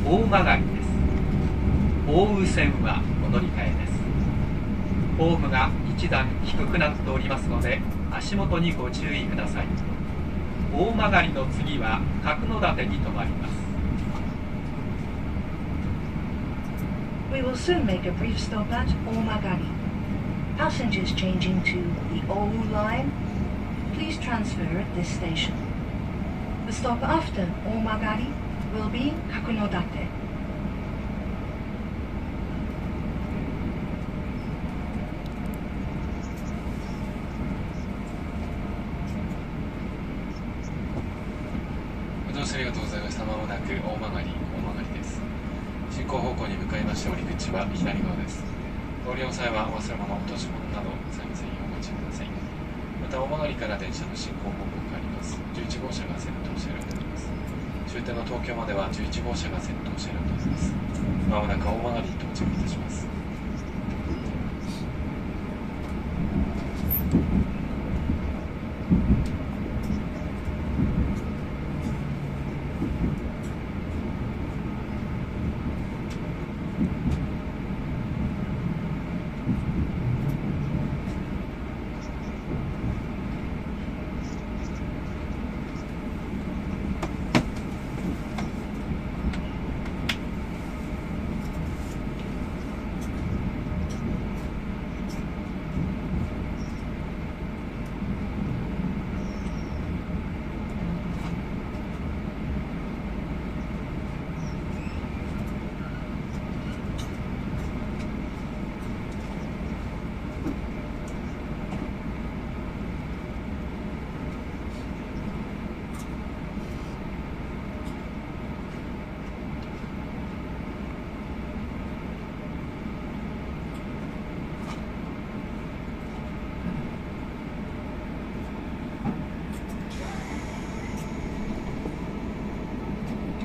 大曲です。大宇線はお乗り換えです。ホームが一段低くなっておりますので足元にご注意ください。大曲の次は角館に停まります。 We will soon make a brief stop at Omagari. Passengers changing to the Owu line, please transfer at this station. The stop after Omagari will be Kakunodate. ご乗車ありがとうございました。まもなく大曲です。進行方向に向かいまして折り口は左側です。ご利用の際は忘れ物、落とし物など財務線をお持ちください。また大曲から電車の進行方向があります。11号車が先頭車両となります。終点の東京までは11号車が先頭車両となります。まもなく大曲に到着いたします。